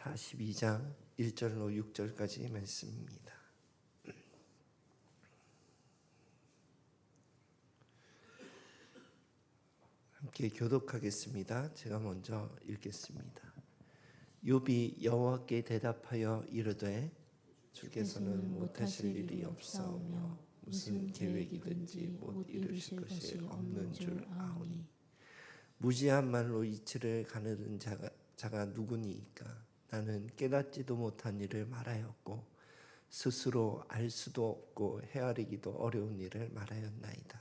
42장 1절로 6절까지 말씀입니다. 함께 교독하겠습니다. 제가 먼저 읽겠습니다. 욥이 여호와께 대답하여 이르되 주께서는 못하실 일이 없사오며 무슨 계획이든지 못 이루실 것이 없는 줄 아오니 무지한 말로 이치를 가느든 자가 누구니이까. 나는 깨닫지도 못한 일을 말하였고 스스로 알 수도 없고 헤아리기도 어려운 일을 말하였나이다.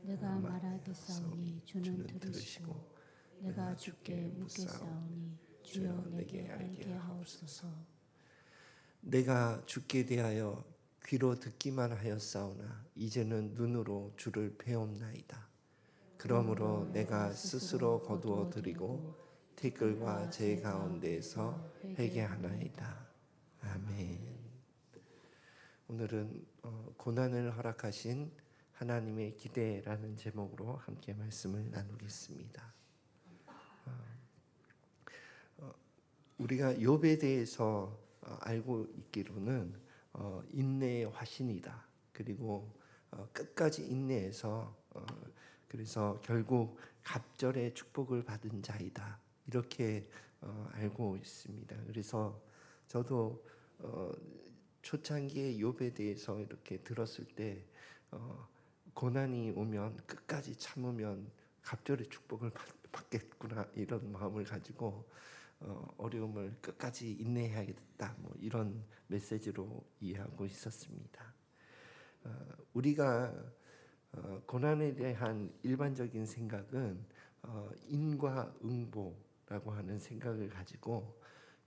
내가 말하겠사오니 주는 들으시고 내가 주께 묻겠사오니 주여 내게 알게 하옵소서. 내가 주께 대하여 귀로 듣기만 하였사오나 이제는 눈으로 주를 배옵나이다. 그러므로 내가 스스로 거두어 드리고 티끌과 제 가운데에서 회개하나이다. 아멘. 오늘은 고난을 허락하신 하나님의 기대라는 제목으로 함께 말씀을 나누겠습니다. 우리가 욥에 대해서 알고 있기로는 인내의 화신이다. 그리고 끝까지 인내해서 그래서 결국 갑절의 축복을 받은 자이다. 이렇게 알고 있습니다. 그래서 저도 초창기에 욥에 대해서 이렇게 들었을 때 고난이 오면 끝까지 참으면 갑절의 축복을 받겠구나 이런 마음을 가지고 어려움을 끝까지 인내해야겠다 뭐 이런 메시지로 이해하고 있었습니다. 우리가 고난에 대한 일반적인 생각은 인과응보라고 하는 생각을 가지고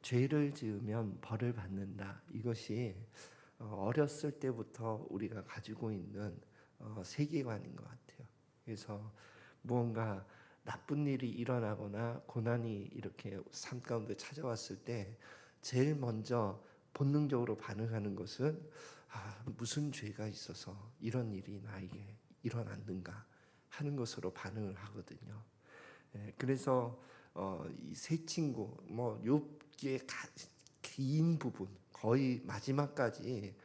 죄를 지으면 벌을 받는다. 이것이 어렸을 때부터 우리가 가지고 있는 세계관인 것 같아요. 그래서 무언가 나쁜 일이 일어나거나 고난이 이렇게 삶 가운데 찾아왔을 때 제일 먼저 본능적으로 반응하는 것은 무슨 죄가 있어서 이런 일이 나에게 일어났는가 하는 것으로 반응을 하거든요. 그래서 이 세 친구 욥기의 긴 부분 거의 마지막까지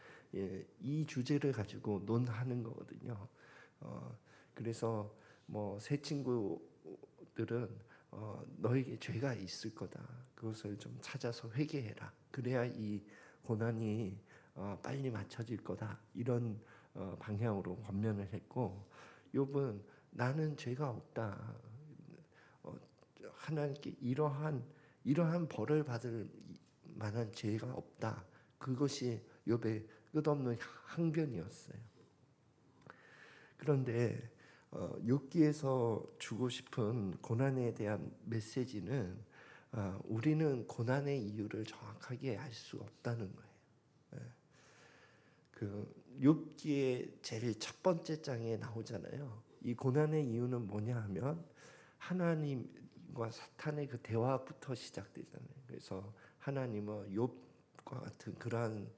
이 주제를 가지고 논하는 거거든요. 그래서 세 친구들은 너에게 죄가 있을 거다. 그것을 좀 찾아서 회개해라. 그래야 이 고난이 빨리 맞춰질 거다. 이런 방향으로 권면을 했고 욥은 나는 죄가 없다. 하나님께 이러한 벌을 받을 만한 죄가 없다. 그것이 욥의 끝없는 항변이었어요. 그런데 욥기에서 주고 싶은 고난에 대한 메시지는 우리는 고난의 이유를 정확하게 알 수 없다는 거예요. 그 욥기의 제일 첫 번째 장에 나오잖아요. 이 고난의 이유는 뭐냐 하면 하나님과 사탄의 그 대화부터 시작되잖아요. 그래서 하나님은 욥과 같은 그러한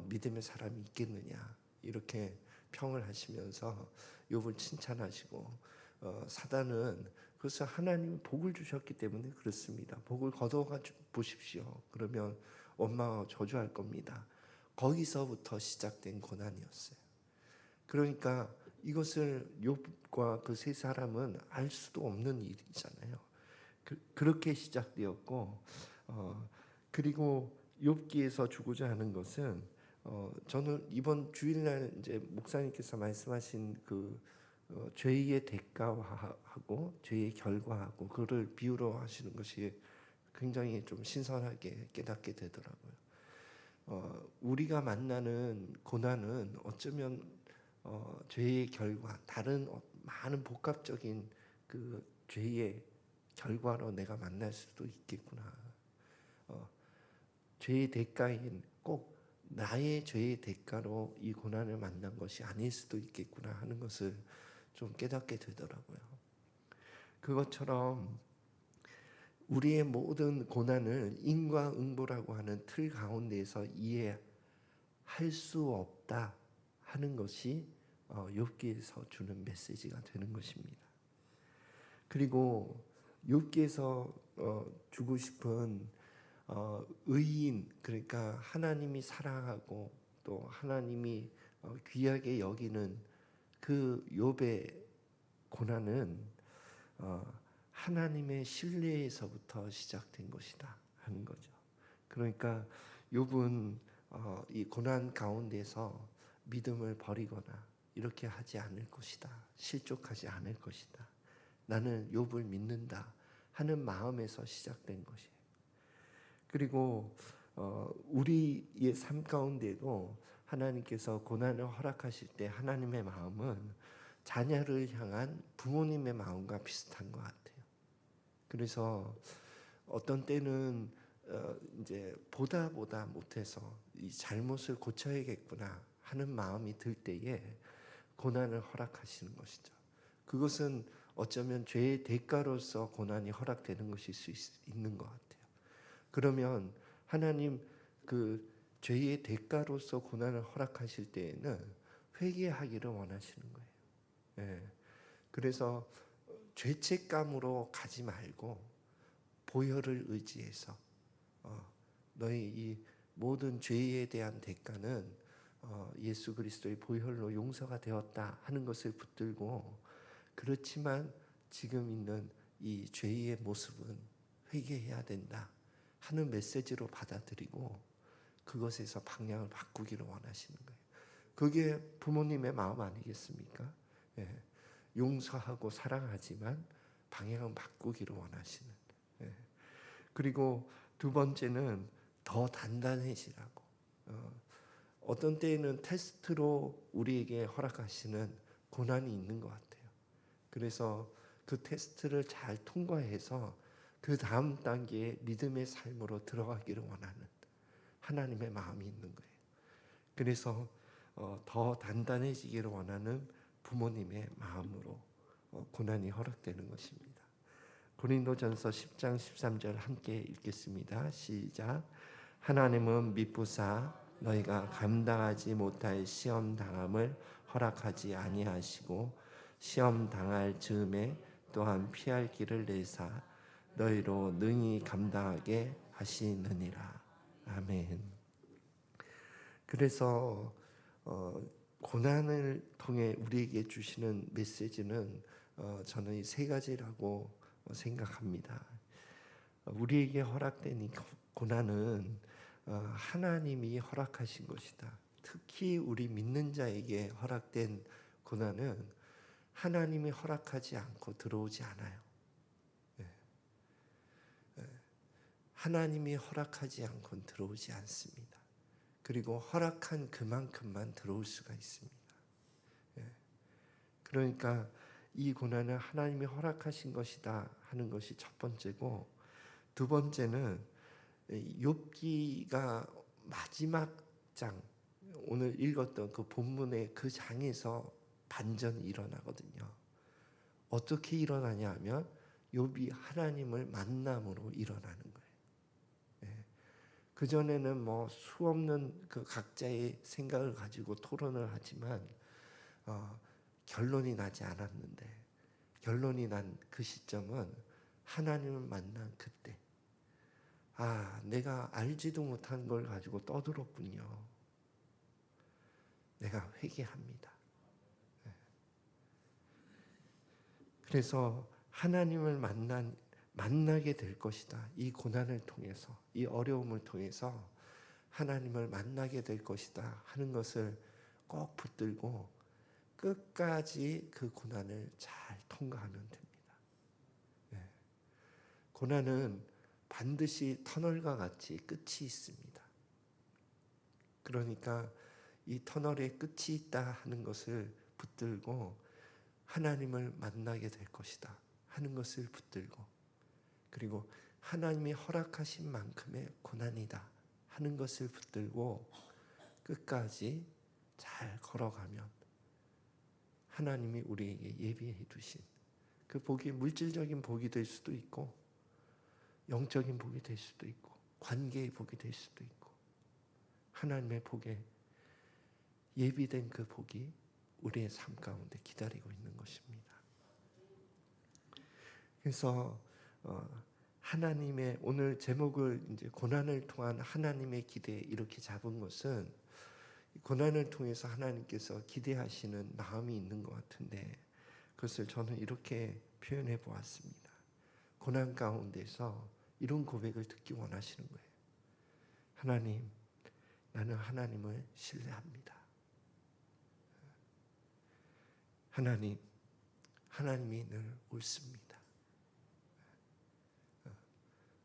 믿음의 사람이 있겠느냐 이렇게 평을 하시면서 욥을 칭찬하시고 사단은 그래서 하나님은 복을 주셨기 때문에 그렇습니다. 복을 거둬가 보십시오. 그러면 원망하고 저주할 겁니다. 거기서부터 시작된 고난이었어요. 그러니까 이것을 욥과 그 세 사람은 알 수도 없는 일이잖아요. 그렇게 시작되었고 그리고 욥기에서 주고자 하는 것은 저는 이번 주일날 이제 목사님께서 말씀하신 그 죄의 대가하고 죄의 결과하고 그를 비유로 하시는 것이 굉장히 좀 신선하게 깨닫게 되더라고요. 우리가 만나는 고난은 어쩌면 죄의 결과, 다른 많은 복합적인 그 죄의 결과로 내가 만날 수도 있겠구나. 죄의 대가인 꼭 나의 죄의 대가로 이 고난을 만난 것이 아닐 수도 있겠구나 하는 것을 좀 깨닫게 되더라고요. 그것처럼 우리의 모든 고난을 인과응보라고 하는 틀 가운데에서 이해할 수 없다 하는 것이 욥기에서 주는 메시지가 되는 것입니다. 그리고 욥기에서 주고 싶은 의인, 그러니까 하나님이 사랑하고 또 하나님이 귀하게 여기는 그 욥의 고난은 하나님의 신뢰에서부터 시작된 것이다 하는 거죠. 그러니까 욥은 이 고난 가운데서 믿음을 버리거나 이렇게 하지 않을 것이다. 실족하지 않을 것이다. 나는 욥을 믿는다 하는 마음에서 시작된 것이에요. 그리고 우리의 삶 가운데도 하나님께서 고난을 허락하실 때 하나님의 마음은 자녀를 향한 부모님의 마음과 비슷한 것 같아요. 그래서 어떤 때는 이제 보다 못해서 이 잘못을 고쳐야겠구나 하는 마음이 들 때에 고난을 허락하시는 것이죠. 그것은 어쩌면 죄의 대가로서 고난이 허락되는 것일 수 있는 것 같아요. 그러면 하나님 그 죄의 대가로서 고난을 허락하실 때에는 회개하기를 원하시는 거예요. 예. 그래서 죄책감으로 가지 말고 보혈을 의지해서 너희 이 모든 죄에 대한 대가는 예수 그리스도의 보혈로 용서가 되었다 하는 것을 붙들고, 그렇지만 지금 있는 이 죄의 모습은 회개해야 된다 하는 메시지로 받아들이고 그것에서 방향을 바꾸기를 원하시는 거예요. 그게 부모님의 마음 아니겠습니까? 예. 용서하고 사랑하지만 방향은 바꾸기를 원하시는. 예. 그리고 두 번째는 더 단단해지라고. 어떤 때에는 테스트로 우리에게 허락하시는 고난이 있는 것 같아요. 그래서 그 테스트를 잘 통과해서 그 다음 단계의 믿음의 삶으로 들어가기를 원하는 하나님의 마음이 있는 거예요. 그래서 더 단단해지기를 원하는 부모님의 마음으로 고난이 허락되는 것입니다. 고린도전서 10장 13절 함께 읽겠습니다. 시작. 하나님은 미쁘사 너희가 감당하지 못할 시험 당함을 허락하지 아니하시고 시험 당할 즈음에 또한 피할 길을 내사 너희로 능히 감당하게 하시느니라. 아멘. 그래서 고난을 통해 우리에게 주시는 메시지는 저는 이 세 가지라고 생각합니다. 우리에게 허락된 이 고난은 하나님이 허락하신 것이다. 특히 우리 믿는 자에게 허락된 고난은 하나님이 허락하지 않고 들어오지 않아요. 하나님이 허락하지 않고는 들어오지 않습니다. 그리고 허락한 그만큼만 들어올 수가 있습니다. 그러니까 이 고난은 하나님이 허락하신 것이다 하는 것이 첫 번째고, 두 번째는 욥기가 마지막 장, 오늘 읽었던 그 본문의 그 장에서 반전이 일어나거든요. 어떻게 일어나냐 하면 욥이 하나님을 만남으로 일어나는 거예요. 그전에는 뭐 수없는 그 각자의 생각을 가지고 토론을 하지만 결론이 나지 않았는데, 결론이 난 그 시점은 하나님을 만난 그때, 내가 알지도 못한 걸 가지고 떠들었군요. 내가 회개합니다. 그래서 하나님을 만나게 될 것이다. 이 고난을 통해서, 이 어려움을 통해서 하나님을 만나게 될 것이다 하는 것을 꼭 붙들고 끝까지 그 고난을 잘 통과하면 됩니다. 고난은 반드시 터널과 같이 끝이 있습니다. 그러니까 이 터널에 끝이 있다 하는 것을 붙들고 하나님을 만나게 될 것이다 하는 것을 붙들고, 그리고 하나님이 허락하신 만큼의 고난이다 하는 것을 붙들고 끝까지 잘 걸어가면 하나님이 우리에게 예비해 두신 그 복이 물질적인 복이 될 수도 있고, 영적인 복이 될 수도 있고, 관계의 복이 될 수도 있고, 하나님의 복에 예비된 그 복이 우리의 삶 가운데 기다리고 있는 것입니다. 그래서 하나님의 오늘 제목을 이제 고난을 통한 하나님의 기대 이렇게 잡은 것은 고난을 통해서 하나님께서 기대하시는 마음이 있는 것 같은데 그것을 저는 이렇게 표현해 보았습니다. 고난 가운데서 이런 고백을 듣기 원하시는 거예요. 하나님, 나는 하나님을 신뢰합니다. 하나님, 하나님이 늘 옳습니다.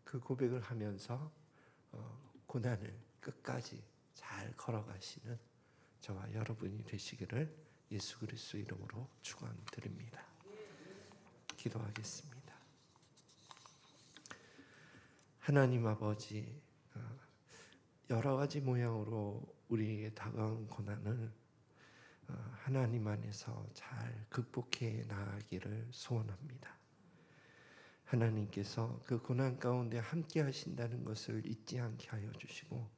그 고백을 하면서 고난을 끝까지 잘 걸어가시는 저와 여러분이 되시기를 예수 그리스도 이름으로 축원드립니다. 기도하겠습니다. 하나님 아버지, 여러 가지 모양으로 우리에게 다가온 고난을 하나님 안에서 잘 극복해 나가기를 소원합니다. 하나님께서 그 고난 가운데 함께 하신다는 것을 잊지 않게 하여 주시고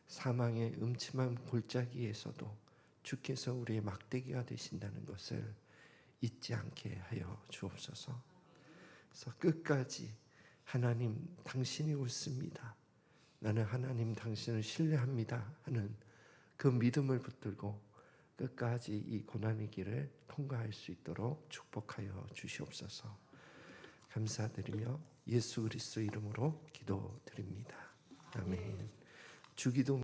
사망의 음침한 골짜기에서도 주께서 우리의 막대기가 되신다는 것을 잊지 않게 하여 주옵소서. 그래서 끝까지 하나님 당신이 옳습니다. 나는 하나님 당신을 신뢰합니다 하는 그 믿음을 붙들고 끝까지 이 고난의 길을 통과할 수 있도록 축복하여 주시옵소서. 감사드리며 예수 그리스도 이름으로 기도드립니다. 아멘. 주기도